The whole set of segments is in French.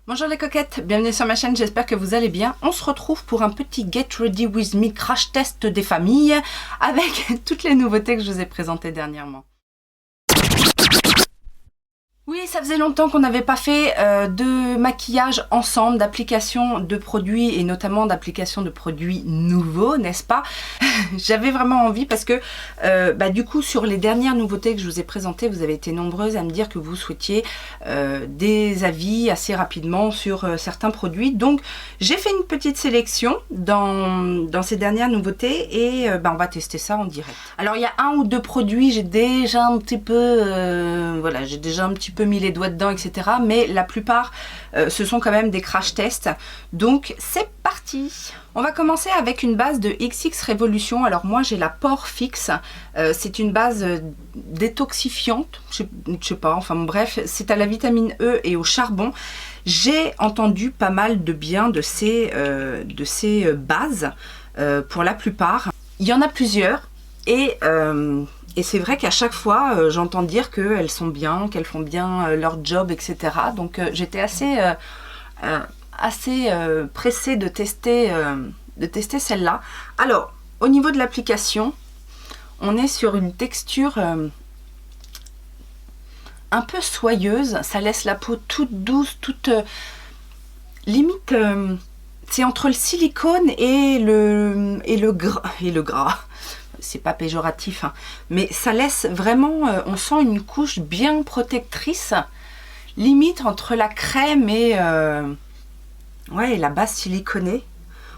Bonjour les coquettes, bienvenue sur ma chaîne, j'espère que vous allez bien. On se retrouve pour un petit Get Ready With Me crash test des familles avec toutes les nouveautés que je vous ai présentées dernièrement. Oui, ça faisait longtemps qu'on n'avait pas fait de maquillage ensemble, d'application de produits et notamment d'application de produits nouveaux, n'est-ce pas? J'avais vraiment envie parce que du coup sur les dernières nouveautés que je vous ai présentées, vous avez été nombreuses à me dire que vous souhaitiez des avis assez rapidement sur certains produits. Donc j'ai fait une petite sélection dans ces dernières nouveautés et on va tester ça en direct. Alors il y a un ou deux produits, j'ai déjà un petit peu j'ai déjà un petit peu mis les doigts dedans, etc. Mais la plupart, ce sont quand même des crash tests. Donc, c'est parti! On va commencer avec une base de XX Revolution. Alors moi, j'ai la Pore Fix. C'est une base détoxifiante. Je sais pas, enfin bref, c'est à la vitamine E et au charbon. J'ai entendu pas mal de bien de ces bases, pour la plupart. Il y en a plusieurs. Et c'est vrai qu'à chaque fois, j'entends dire qu'elles sont bien, qu'elles font bien leur job, etc. Donc j'étais assez pressée de tester celle-là. Alors, au niveau de l'application, on est sur une texture un peu soyeuse. Ça laisse la peau toute douce, toute limite... c'est entre le silicone et le gras. C'est pas péjoratif, hein, mais ça laisse vraiment, on sent une couche bien protectrice, limite entre la crème et la base siliconée.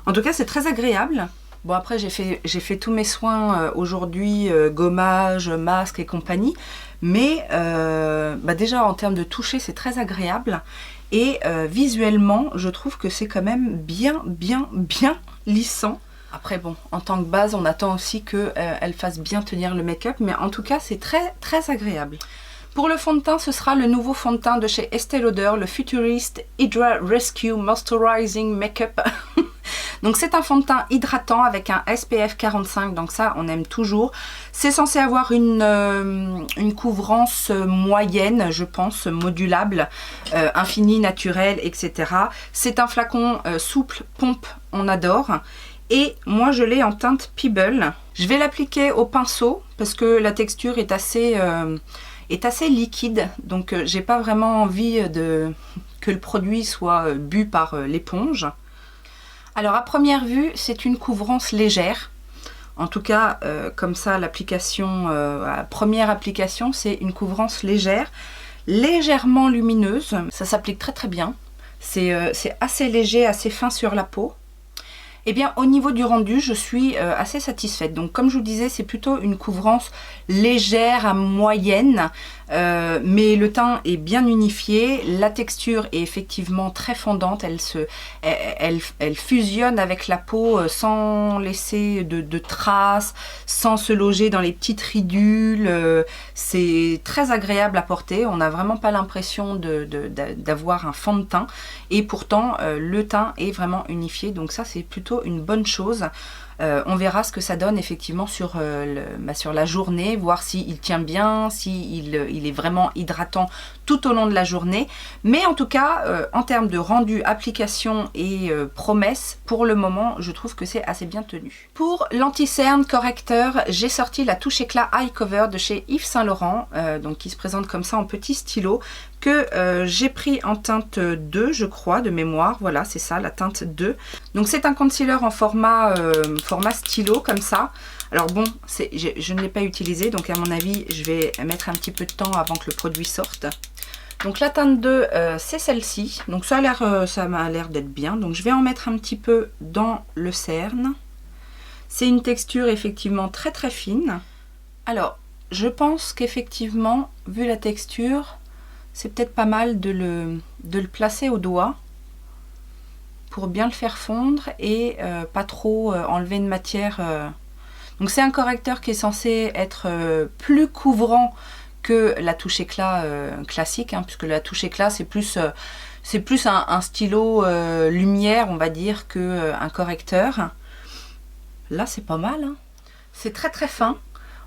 En tout cas, c'est très agréable. Bon, après, j'ai fait tous mes soins aujourd'hui, gommage, masque et compagnie, mais déjà en termes de toucher, c'est très agréable. Et visuellement, je trouve que c'est quand même bien lissant. Après bon, en tant que base, on attend aussi qu'elle fasse bien tenir le make-up, mais en tout cas, c'est très agréable. Pour le fond de teint, ce sera le nouveau fond de teint de chez Estée Lauder, le Futurist Hydra Rescue Moisturizing Makeup. Donc c'est un fond de teint hydratant avec un SPF 45, donc ça on aime toujours. C'est censé avoir une couvrance moyenne, je pense, modulable, infini, naturel, etc. C'est un flacon souple, pompe, on adore. Et moi je l'ai en teinte Pebble. Je vais l'appliquer au pinceau parce que la texture est assez liquide. Donc j'ai pas vraiment envie que le produit soit bu par l'éponge. Alors à première vue c'est une couvrance légère. En tout cas comme ça l'application, première application c'est une couvrance légère. Légèrement lumineuse. Ça s'applique très bien. C'est assez léger, assez fin sur la peau. Eh bien, au niveau du rendu, je suis assez satisfaite. Donc, comme je vous disais, c'est plutôt une couvrance légère à moyenne, mais le teint est bien unifié. La texture est effectivement très fondante. Elle fusionne avec la peau sans laisser de traces, sans se loger dans les petites ridules. C'est très agréable à porter. On n'a vraiment pas l'impression d'avoir un fond de teint. Et pourtant, le teint est vraiment unifié. Donc ça, c'est plutôt une bonne chose. On verra ce que ça donne effectivement sur la journée, voir s'il tient bien, s'il est vraiment hydratant tout au long de la journée. Mais en tout cas, en termes de rendu, application et promesse, pour le moment, je trouve que c'est assez bien tenu. Pour l'anti-cerne correcteur, j'ai sorti la touche éclat Eye Cover de chez Yves Saint Laurent, donc qui se présente comme ça en petit stylo, que j'ai pris en teinte 2, je crois, de mémoire. Voilà, c'est ça, la teinte 2. Donc c'est un concealer en format stylo, comme ça. Alors bon, je ne l'ai pas utilisé, donc à mon avis, je vais mettre un petit peu de temps avant que le produit sorte. Donc la teinte 2, c'est celle-ci. Donc ça m'a l'air d'être bien. Donc je vais en mettre un petit peu dans le cerne. C'est une texture effectivement très fine. Alors, je pense qu'effectivement, vu la texture, c'est peut-être pas mal de le placer au doigt pour bien le faire fondre et pas trop enlever de matière. Donc c'est un correcteur qui est censé être plus couvrant que la touche éclat classique, hein, puisque la touche éclat c'est plus un stylo lumière, on va dire, qu'un correcteur. Là c'est pas mal, hein. C'est très fin.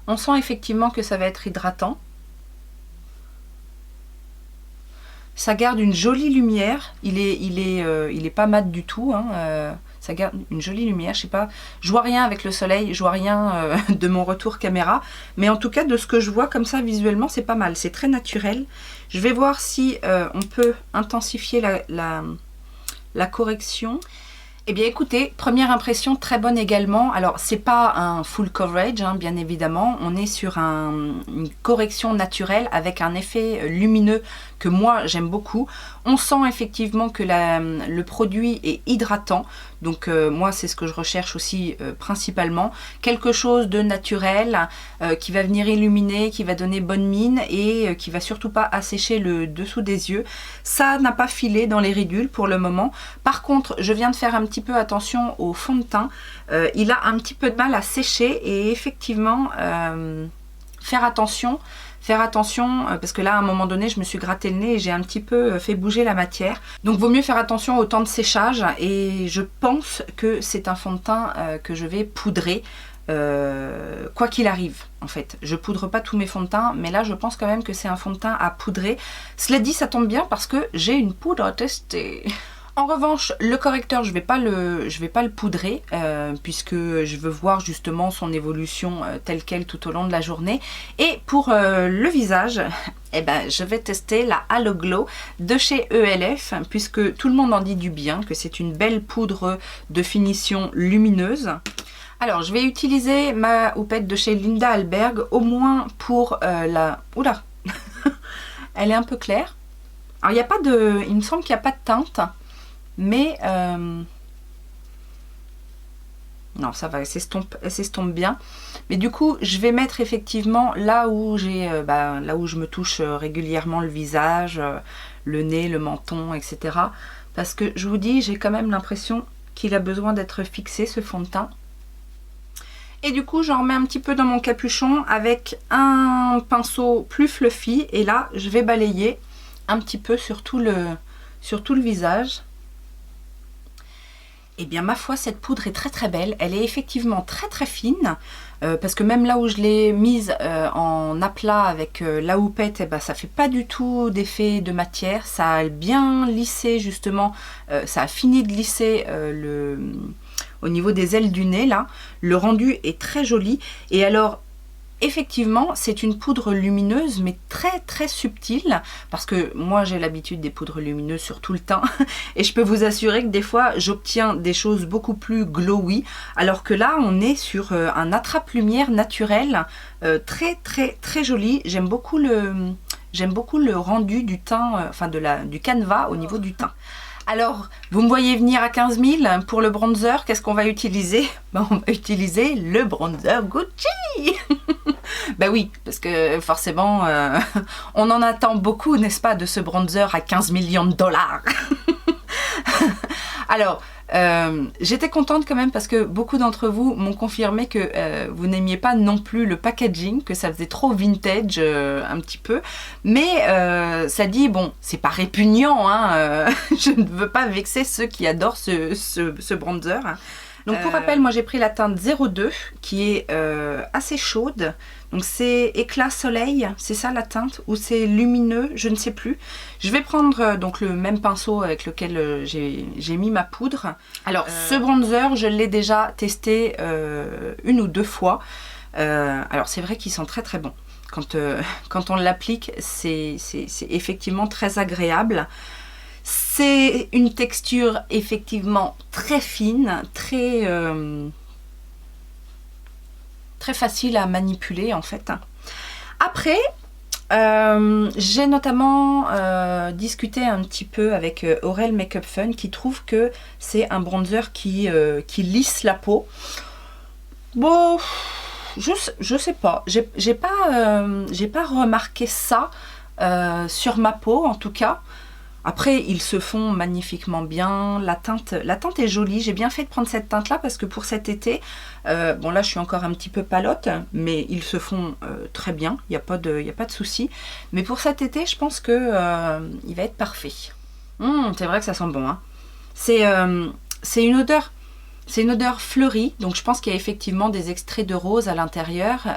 On sent effectivement que ça va être hydratant. Ça garde une jolie lumière. Il est pas mat du tout. Hein. Ça garde une jolie lumière. Je sais pas, je vois rien avec le soleil, je vois rien de mon retour caméra. Mais en tout cas, de ce que je vois comme ça visuellement, c'est pas mal. C'est très naturel. Je vais voir si on peut intensifier la correction. Eh bien écoutez, première impression très bonne également. Alors c'est pas un full coverage, hein, bien évidemment. On est sur une correction naturelle avec un effet lumineux que moi j'aime beaucoup. On sent effectivement que le produit est hydratant. Donc moi c'est ce que je recherche aussi principalement. Quelque chose de naturel qui va venir illuminer, qui va donner bonne mine et qui va surtout pas assécher le dessous des yeux. Ça n'a pas filé dans les ridules pour le moment. Par contre, je viens de faire un petit peu attention au fond de teint. Il a un petit peu de mal à sécher et effectivement faire attention parce que là à un moment donné je me suis gratté le nez et j'ai un petit peu fait bouger la matière, donc vaut mieux faire attention au temps de séchage et je pense que c'est un fond de teint que je vais poudrer quoi qu'il arrive. En fait je poudre pas tous mes fonds de teint, mais là je pense quand même que c'est un fond de teint à poudrer. Cela dit, ça tombe bien parce que j'ai une poudre à tester. En revanche, le correcteur, je vais pas le poudrer puisque je veux voir justement son évolution telle qu'elle tout au long de la journée. Et pour le visage, eh ben, je vais tester la Halo Glow de chez ELF puisque tout le monde en dit du bien, que c'est une belle poudre de finition lumineuse. Alors, je vais utiliser ma houppette de chez Linda Alberg, au moins pour la... Oula elle est un peu claire. Alors, il n'y a pas de... Il me semble qu'il n'y a pas de teinte. Mais non, ça va, elle s'estompe bien. Mais du coup, je vais mettre effectivement là où là où je me touche régulièrement le visage, le nez, le menton, etc. Parce que je vous dis, j'ai quand même l'impression qu'il a besoin d'être fixé, ce fond de teint. Et du coup, j'en remets un petit peu dans mon capuchon avec un pinceau plus fluffy. Et là, je vais balayer un petit peu sur tout le visage. Eh bien ma foi, cette poudre est très très belle. Elle est effectivement très très fine parce que même là où je l'ai mise en aplat avec la houppette, eh ben, ça fait pas du tout d'effet de matière. Ça a bien lissé justement, ça a fini de lisser au niveau des ailes du nez là. Le rendu est très joli. Et alors effectivement, c'est une poudre lumineuse, mais très très subtile, parce que moi j'ai l'habitude des poudres lumineuses sur tout le teint, et je peux vous assurer que des fois j'obtiens des choses beaucoup plus glowy, alors que là on est sur un attrape-lumière naturel, très très très joli. J'aime beaucoup le rendu du teint, enfin du canevas au niveau du teint. Alors, vous me voyez venir à 15 000 pour le bronzer, qu'est-ce qu'on va utiliser? Ben, on va utiliser le bronzer Gucci. Ben oui, parce que forcément, on en attend beaucoup, n'est-ce pas, de ce bronzer à 15 millions de dollars. Alors, j'étais contente quand même parce que beaucoup d'entre vous m'ont confirmé que vous n'aimiez pas non plus le packaging, que ça faisait trop vintage un petit peu, mais ça dit, bon, c'est pas répugnant, hein, je ne veux pas vexer ceux qui adorent ce bronzer. Hein. Donc pour rappel, moi j'ai pris la teinte 02 qui est assez chaude. Donc c'est éclat soleil, c'est ça la teinte, ou c'est lumineux, je ne sais plus. Je vais prendre donc le même pinceau avec lequel j'ai mis ma poudre. Alors ce bronzer, je l'ai déjà testé une ou deux fois. Alors c'est vrai qu'il sent très très bon. Quand on l'applique, c'est effectivement très agréable. C'est une texture effectivement très fine, très facile à manipuler en fait. Après, j'ai notamment discuté un petit peu avec Aurel Makeup Fun qui trouve que c'est un bronzer qui lisse la peau. Bon, je sais pas, j'ai pas remarqué ça sur ma peau en tout cas. Après, ils se font magnifiquement bien. La teinte est jolie. J'ai bien fait de prendre cette teinte-là parce que pour cet été, bon là je suis encore un petit peu palote, mais ils se font très bien. Il n'y a pas de souci. Mais pour cet été, je pense que il va être parfait. C'est vrai que ça sent bon. Hein. C'est une odeur. C'est une odeur fleurie, donc je pense qu'il y a effectivement des extraits de rose à l'intérieur,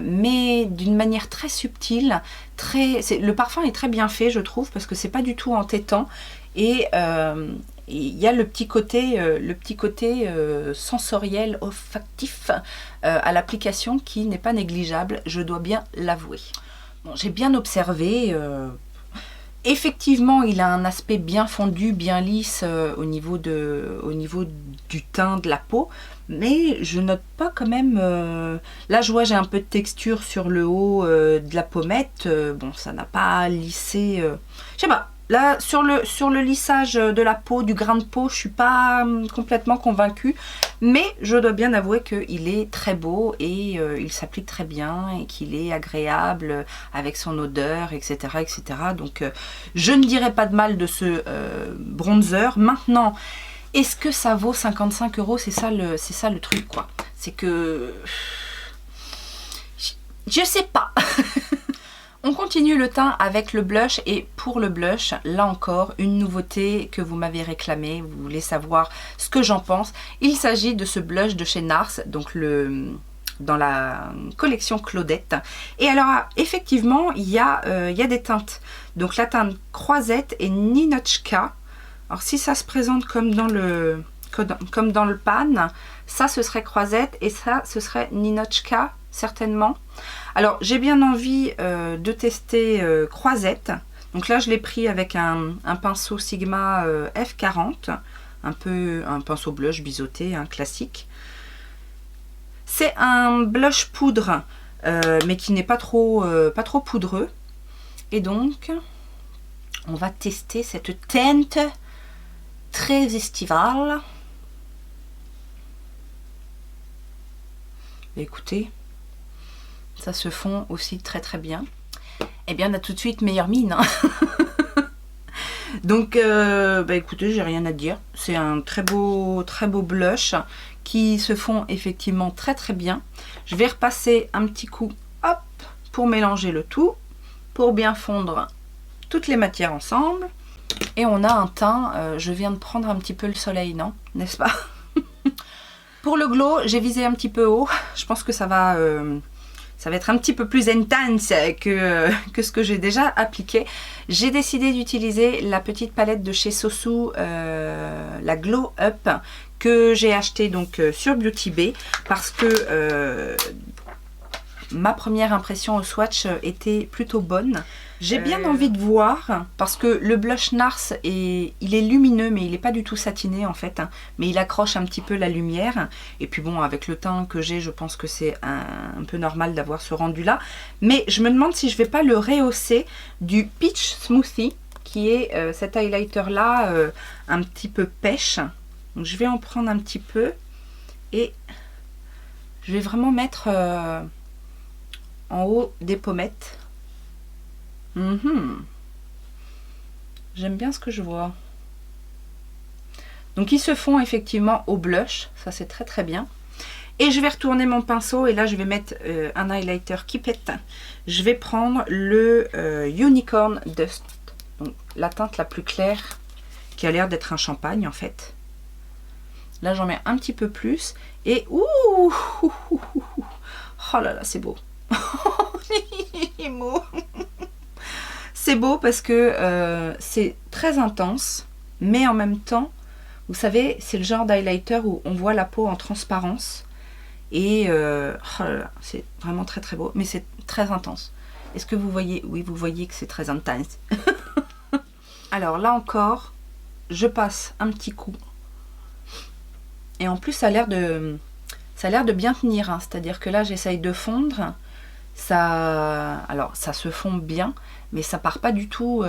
mais d'une manière très subtile. Le parfum est très bien fait, je trouve, parce que c'est pas du tout entêtant. Et il y a le petit côté sensoriel, olfactif à l'application qui n'est pas négligeable, je dois bien l'avouer. Bon, j'ai bien observé. Effectivement, il a un aspect bien fondu, bien lisse au niveau du teint de la peau, mais je note pas quand même... là, je vois, j'ai un peu de texture sur le haut de la pommette. Bon, ça n'a pas lissé... je sais pas. Là, sur le lissage de la peau, du grain de peau, je suis pas complètement convaincue. Mais je dois bien avouer qu'il est très beau et il s'applique très bien et qu'il est agréable avec son odeur, etc. etc. Donc, je ne dirais pas de mal de ce bronzer. Maintenant, est-ce que ça vaut 55 €? C'est ça le truc, quoi. C'est que... je sais pas. On continue le teint avec le blush et pour le blush, là encore, une nouveauté que vous m'avez réclamée, vous voulez savoir ce que j'en pense. Il s'agit de ce blush de chez NARS, donc dans la collection Claudette. Et alors, effectivement, il y a des teintes. Donc la teinte Croisette et Ninotchka. Alors si ça se présente comme dans le pan, ça ce serait Croisette et ça ce serait Ninotchka, certainement. Alors j'ai bien envie de tester Croisette. Donc là je l'ai pris avec un pinceau Sigma F40, un pinceau blush biseauté, classique. C'est un blush poudre, mais qui n'est pas trop poudreux. Et donc on va tester cette teinte très estivale. Écoutez, ça se fond aussi très très bien. Et bien on a tout de suite meilleure mine. Donc écoutez, j'ai rien à dire. C'est un très beau blush qui se fond effectivement très très bien. Je vais repasser un petit coup, hop, pour mélanger le tout, pour bien fondre toutes les matières ensemble. Et on a un teint, je viens de prendre un petit peu le soleil, non? N'est-ce pas? Pour le glow, j'ai visé un petit peu haut. Je pense que ça va être un petit peu plus intense que ce que j'ai déjà appliqué. J'ai décidé d'utiliser la petite palette de chez Sosu, la Glow Up, que j'ai acheté donc sur Beauty Bay, parce que ma première impression au swatch était plutôt bonne. J'ai bien envie de voir, parce que le blush NARS, il est lumineux, mais il n'est pas du tout satiné en fait. Mais il accroche un petit peu la lumière. Et puis bon, avec le teint que j'ai, je pense que c'est un peu normal d'avoir ce rendu-là. Mais je me demande si je ne vais pas le rehausser du Peach Smoothie, qui est cet highlighter-là, un petit peu pêche. Donc je vais en prendre un petit peu. Et je vais vraiment mettre en haut des pommettes. J'aime bien ce que je vois. Donc ils se font effectivement au blush, ça c'est très très bien. Et je vais retourner mon pinceau et là je vais mettre un highlighter qui pète. Je vais prendre le Unicorn Dust, donc la teinte la plus claire qui a l'air d'être un champagne en fait. Là j'en mets un petit peu plus et ouh, oh là là, c'est beau. C'est beau parce que c'est très intense, mais en même temps, vous savez, c'est le genre d'highlighter où on voit la peau en transparence. Et oh là là, c'est vraiment très très beau, mais c'est très intense. Est-ce que vous voyez? Oui, vous voyez que c'est très intense. Alors là encore, je passe un petit coup. Et en plus, ça a l'air de bien tenir. Hein. C'est-à-dire que là, j'essaye de fondre. Alors ça se fond bien, mais ça part pas du tout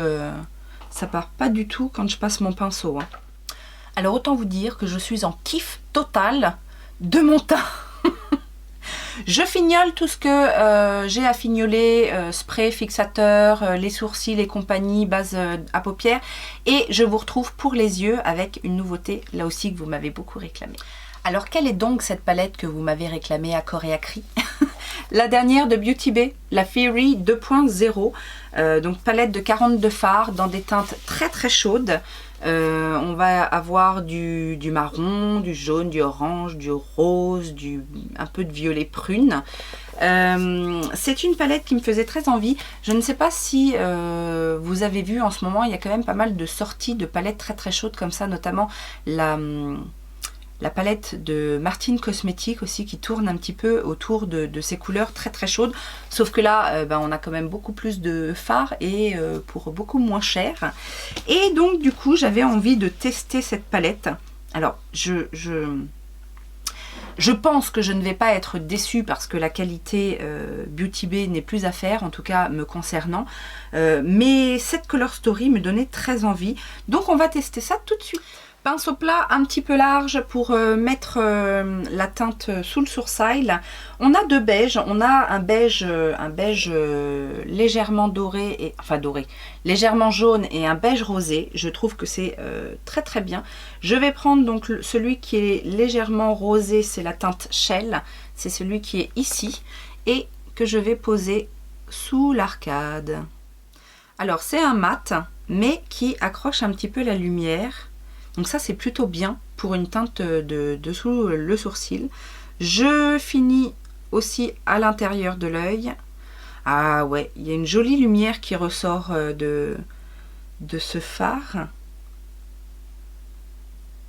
quand je passe mon pinceau. Hein. Alors autant vous dire que je suis en kiff total de mon teint. Je fignole tout ce que j'ai à fignoler, spray, fixateur, les sourcils et compagnie, base à paupières. Et je vous retrouve pour les yeux avec une nouveauté, là aussi que vous m'avez beaucoup réclamé. Alors quelle est donc cette palette que vous m'avez réclamée à corps et à cri? La dernière de Beauty Bay, la Fairy 2.0, donc palette de 42 fards dans des teintes très très chaudes. On va avoir du marron, du jaune, du orange, du rose, un peu de violet prune. C'est une palette qui me faisait très envie. Je ne sais pas si vous avez vu en ce moment, il y a quand même pas mal de sorties de palettes très très chaudes comme ça, notamment la palette de Martine Cosmetics aussi qui tourne un petit peu autour de ces couleurs très très chaudes. Sauf que là, on a quand même beaucoup plus de fard et pour beaucoup moins cher. Et donc du coup, j'avais envie de tester cette palette. Alors, je pense que je ne vais pas être déçue parce que la qualité Beauty Bay n'est plus à faire, en tout cas me concernant. Mais cette Color Story me donnait très envie. Donc on va tester ça tout de suite. Pinceau plat un petit peu large pour mettre la teinte sous le sourcil. On a deux beiges. On a un beige légèrement doré, enfin doré, légèrement jaune et un beige rosé. Je trouve que c'est très très bien. Je vais prendre donc celui qui est légèrement rosé, c'est la teinte Shell. C'est celui qui est ici et que je vais poser sous l'arcade. Alors c'est un mat mais qui accroche un petit peu la lumière. Donc ça c'est plutôt bien pour une teinte dessous le sourcil. Je finis aussi à l'intérieur de l'œil. Ah ouais, il y a une jolie lumière qui ressort de ce fard.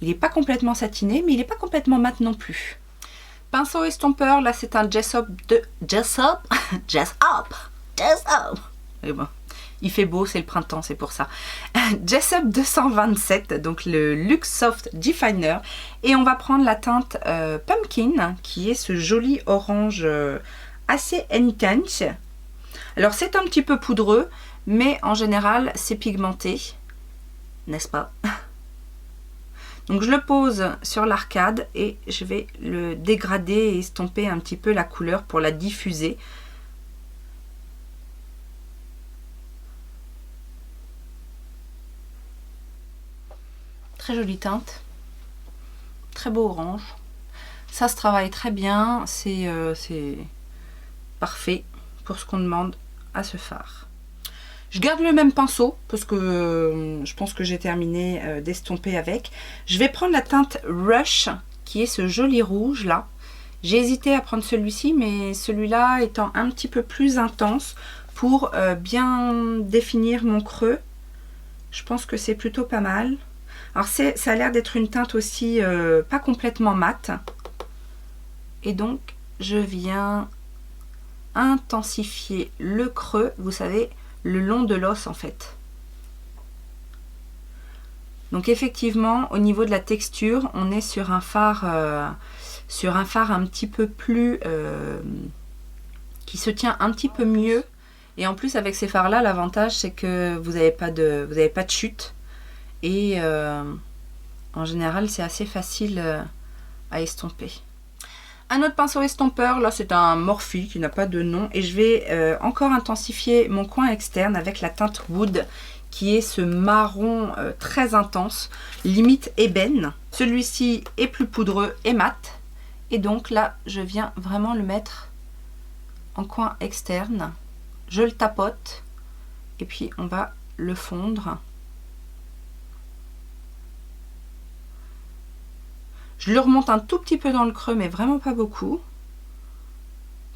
Il n'est pas complètement satiné, mais il n'est pas complètement mat non plus. Pinceau estompeur, là c'est un Jessup de... Jessup. Et bon. Il fait beau, c'est le printemps, c'est pour ça. Jessup 227, donc le Luxe Soft Definer. Et on va prendre la teinte Pumpkin, qui est ce joli orange assez intense. Alors c'est un petit peu poudreux, mais en général c'est pigmenté, n'est-ce pas? Donc je le pose sur l'arcade et je vais le dégrader et estomper un petit peu la couleur pour la diffuser. Très jolie teinte, très beau orange, ça se travaille très bien, c'est parfait pour ce qu'on demande à ce fard. Je garde le même pinceau parce que je pense que j'ai terminé d'estomper avec. Je vais prendre la teinte Rush qui est ce joli rouge là. J'ai hésité à prendre celui-ci mais celui-là étant un petit peu plus intense pour bien définir mon creux. Je pense que c'est plutôt pas mal. Alors ça a l'air d'être une teinte aussi pas complètement mate. Et donc je viens intensifier le creux, vous savez, le long de l'os en fait. Donc effectivement au niveau de la texture, on est sur un fard un petit peu plus qui se tient un petit peu mieux. Et en plus avec ces fards là, l'avantage c'est que vous n'avez pas de chute. Et en général c'est assez facile à estomper. Un autre pinceau estompeur, là c'est un Morphe qui n'a pas de nom et je vais encore intensifier mon coin externe avec la teinte Wood qui est ce marron très intense, limite ébène. Celui-ci est plus poudreux et mat et donc là je viens vraiment le mettre en coin externe. Je le tapote et puis on va le fondre. Je le remonte un tout petit peu dans le creux, mais vraiment pas beaucoup.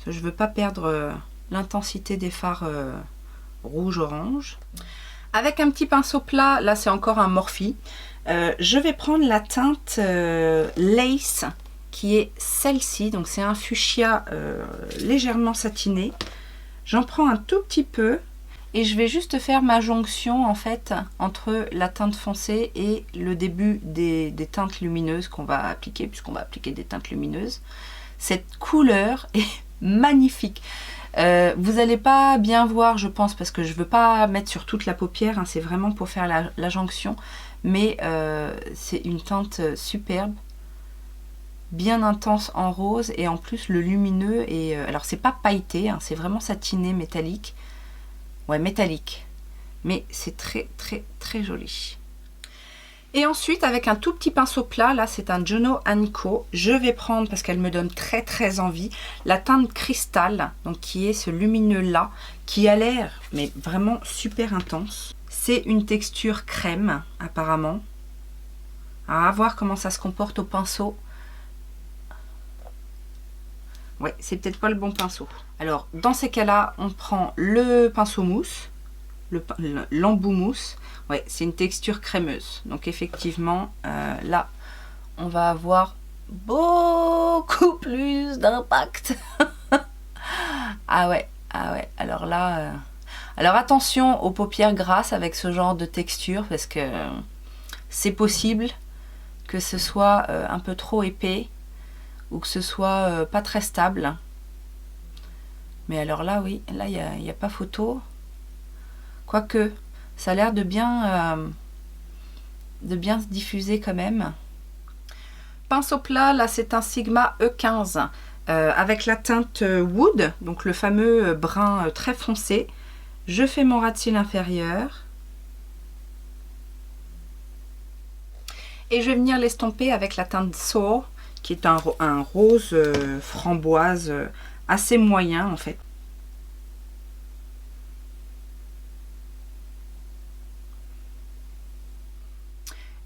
Je ne veux pas perdre l'intensité des fards rouge-orange. Avec un petit pinceau plat, là c'est encore un Morphe. Je vais prendre la teinte Lace, qui est celle-ci. Donc c'est un fuchsia légèrement satiné. J'en prends un tout petit peu. Et je vais juste faire ma jonction en fait entre la teinte foncée et le début des teintes lumineuses qu'on va appliquer, puisqu'on va appliquer des teintes lumineuses. Cette couleur est magnifique. Vous n'allez pas bien voir je pense parce que je ne veux pas mettre sur toute la paupière, hein, c'est vraiment pour faire la jonction. Mais c'est une teinte superbe, bien intense en rose et en plus le lumineux. Et alors c'est pas pailleté, hein, c'est vraiment satiné, métallique. Ouais, métallique, mais c'est très très très joli. Et ensuite avec un tout petit pinceau plat, là c'est un Juno Co, je vais prendre parce qu'elle me donne très très envie la teinte cristal, donc qui est ce lumineux là qui a l'air mais vraiment super intense. C'est une texture crème apparemment. Alors, à voir comment ça se comporte au pinceau. Ouais, c'est peut-être pas le bon pinceau. Alors, dans ces cas-là, on prend le pinceau mousse, l'embout mousse. Ouais, c'est une texture crémeuse. Donc, effectivement, là, on va avoir beaucoup plus d'impact. Ah ouais. Alors là, alors attention aux paupières grasses avec ce genre de texture parce que c'est possible que ce soit un peu trop épais ou que ce soit pas très stable. Mais alors là, oui, là, il n'y a pas photo. Quoique, ça a l'air de bien se diffuser quand même. Pinceau plat, là, c'est un Sigma E15 avec la teinte Wood, donc le fameux brun très foncé. Je fais mon ras de cils inférieur. Et je vais venir l'estomper avec la teinte Sour, qui est un rose framboise assez moyen en fait.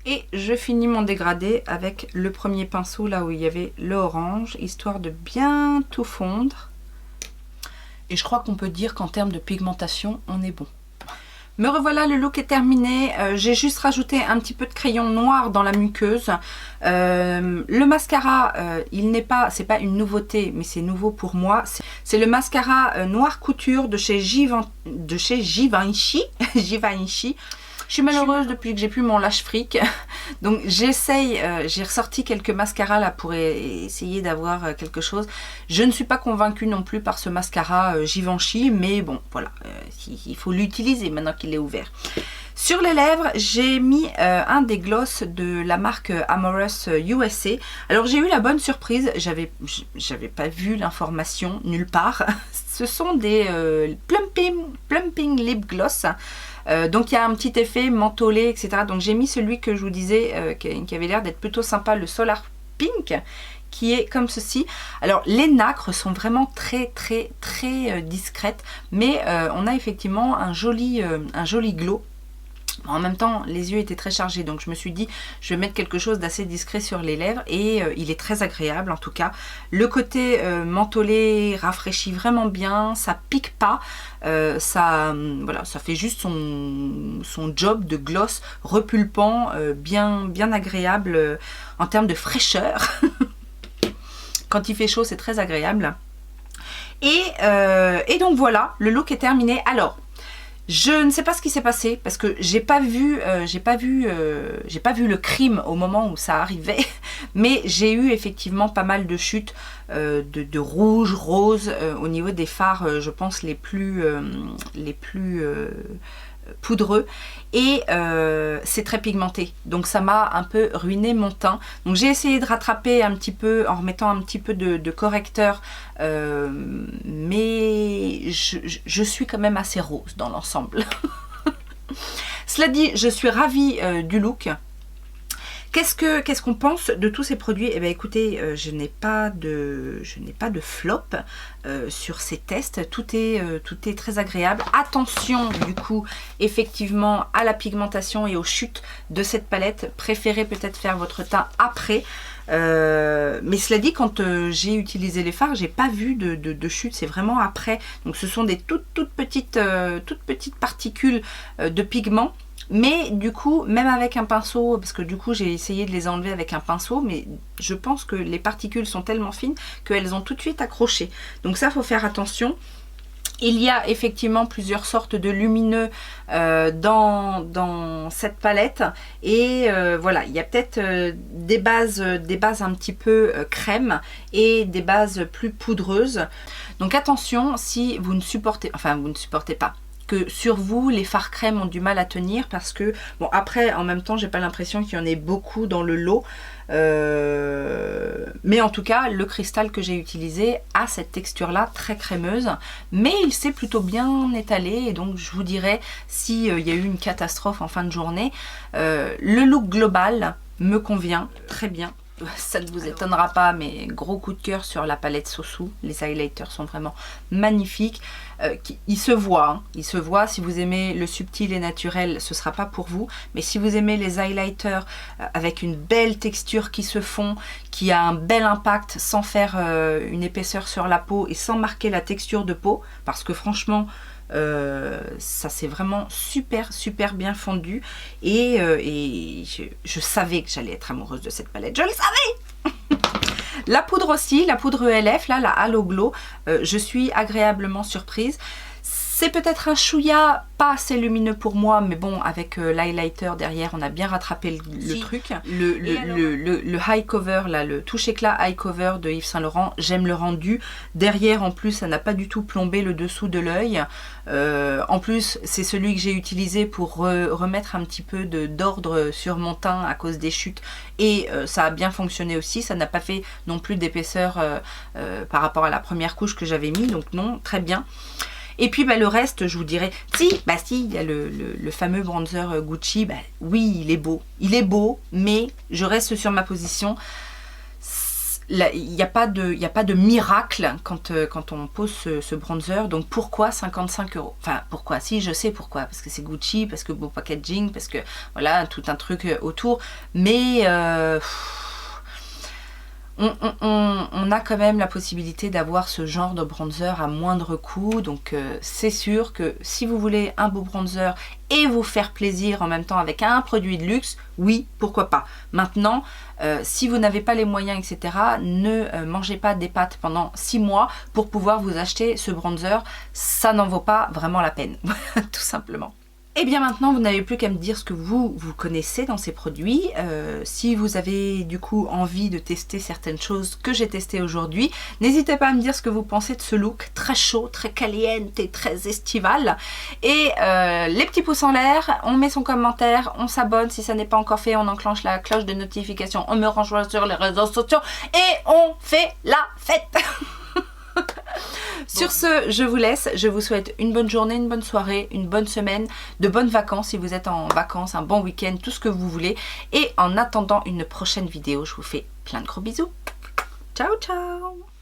Et je finis mon dégradé avec le premier pinceau là où il y avait le orange, histoire de bien tout fondre. Et je crois qu'on peut dire qu'en termes de pigmentation, on est bon. Me revoilà, le look est terminé. J'ai juste rajouté un petit peu de crayon noir dans la muqueuse. Le mascara, c'est pas une nouveauté, mais c'est nouveau pour moi. C'est le mascara Noir Couture de chez Givenchy. Givenchy. Je suis malheureuse depuis que j'ai plus mon lâche fric. Donc j'essaye, j'ai ressorti quelques mascaras là pour essayer d'avoir quelque chose. Je ne suis pas convaincue non plus par ce mascara Givenchy, mais bon voilà, il faut l'utiliser maintenant qu'il est ouvert. Sur les lèvres, j'ai mis un des gloss de la marque Amorous USA. Alors j'ai eu la bonne surprise, j'avais pas vu l'information nulle part. Ce sont des plumping lip gloss. Donc il y a un petit effet mentholé, etc. Donc j'ai mis celui que je vous disais qui avait l'air d'être plutôt sympa, le Solar Pink, qui est comme ceci. Alors les nacres sont vraiment très discrètes, mais on a effectivement un joli glow. En même temps, les yeux étaient très chargés, donc je me suis dit, je vais mettre quelque chose d'assez discret sur les lèvres, et il est très agréable en tout cas. Le côté mentholé rafraîchit vraiment bien, ça pique pas, voilà, ça fait juste son job de gloss repulpant, bien agréable en termes de fraîcheur. Quand il fait chaud, c'est très agréable. Et donc voilà, le look est terminé. Alors, je ne sais pas ce qui s'est passé parce que j'ai pas vu le crime au moment où ça arrivait, mais j'ai eu effectivement pas mal de chutes de rouge, rose au niveau des fards, je pense les plus poudreux, et c'est très pigmenté, donc ça m'a un peu ruiné mon teint. Donc j'ai essayé de rattraper un petit peu en remettant un petit peu de correcteur, mais je suis quand même assez rose dans l'ensemble. Cela dit, je suis ravie du look. Qu'est-ce qu'on pense de tous ces produits? Eh bien écoutez, je n'ai pas de flop sur ces tests, tout est très agréable. Attention du coup effectivement à la pigmentation et aux chutes de cette palette, préférez peut-être faire votre teint après. Mais cela dit, quand j'ai utilisé les fards, j'ai pas vu de chute, c'est vraiment après. Donc ce sont des toutes petites particules de pigment. Mais du coup, même avec un pinceau, parce que du coup j'ai essayé de les enlever avec un pinceau, mais je pense que les particules sont tellement fines qu'elles ont tout de suite accroché. Donc ça, faut faire attention. Il y a effectivement plusieurs sortes de lumineux dans cette palette, et voilà, il y a peut-être des bases un petit peu crème et des bases plus poudreuses. Donc attention, si vous ne supportez pas, que sur vous les fards crème ont du mal à tenir, parce que bon, après en même temps j'ai pas l'impression qu'il y en ait beaucoup dans le lot, mais en tout cas le cristal que j'ai utilisé a cette texture là très crémeuse, mais il s'est plutôt bien étalé, et donc je vous dirais si il y a eu une catastrophe en fin de journée, le look global me convient très bien. ça ne vous étonnera pas, mais gros coup de cœur sur la palette Sosu. Les highlighters sont vraiment magnifiques. Ils se voient, hein. Ils se voient. Si vous aimez le subtil et naturel, ce ne sera pas pour vous. Mais si vous aimez les highlighters avec une belle texture qui se fond, qui a un bel impact sans faire une épaisseur sur la peau et sans marquer la texture de peau, parce que franchement, ça c'est vraiment super bien fondu et je savais que j'allais être amoureuse de cette palette, je le savais. La poudre aussi, la poudre ELF, là, la Halo Glow, je suis agréablement surprise. C'est peut-être un chouïa pas assez lumineux pour moi, mais bon, avec l'highlighter derrière, on a bien rattrapé le truc. Le high cover, là, le touche éclat high cover de Yves Saint Laurent, j'aime le rendu. Derrière, en plus, ça n'a pas du tout plombé le dessous de l'œil. En plus, c'est celui que j'ai utilisé pour remettre un petit peu d'ordre sur mon teint à cause des chutes. Et ça a bien fonctionné aussi. Ça n'a pas fait non plus d'épaisseur par rapport à la première couche que j'avais mis. Donc non, très bien. Et puis le reste, je vous dirais, si, il y a le fameux bronzer Gucci, oui, il est beau, mais je reste sur ma position. Il n'y a pas de miracle quand on pose ce bronzer, donc pourquoi 55 €? Enfin, pourquoi? Si, je sais pourquoi, parce que c'est Gucci, parce que beau packaging, parce que voilà, tout un truc autour, mais... On a quand même la possibilité d'avoir ce genre de bronzer à moindre coût, donc c'est sûr que si vous voulez un beau bronzer et vous faire plaisir en même temps avec un produit de luxe, oui, pourquoi pas. Maintenant, si vous n'avez pas les moyens, etc., ne mangez pas des pâtes pendant 6 mois pour pouvoir vous acheter ce bronzer, ça n'en vaut pas vraiment la peine, tout simplement. Et bien maintenant, vous n'avez plus qu'à me dire ce que vous connaissez dans ces produits. Si vous avez du coup envie de tester certaines choses que j'ai testées aujourd'hui, n'hésitez pas à me dire ce que vous pensez de ce look très chaud, très caliente et très estival. Et les petits pouces en l'air, on met son commentaire, on s'abonne. Si ça n'est pas encore fait, on enclenche la cloche de notification, on me rejoint sur les réseaux sociaux et on fait la fête. Sur ce, je vous laisse. Je vous souhaite une bonne journée, une bonne soirée, une bonne semaine, de bonnes vacances si vous êtes en vacances, un bon week-end, tout ce que vous voulez. Et en attendant une prochaine vidéo, je vous fais plein de gros bisous. Ciao, ciao!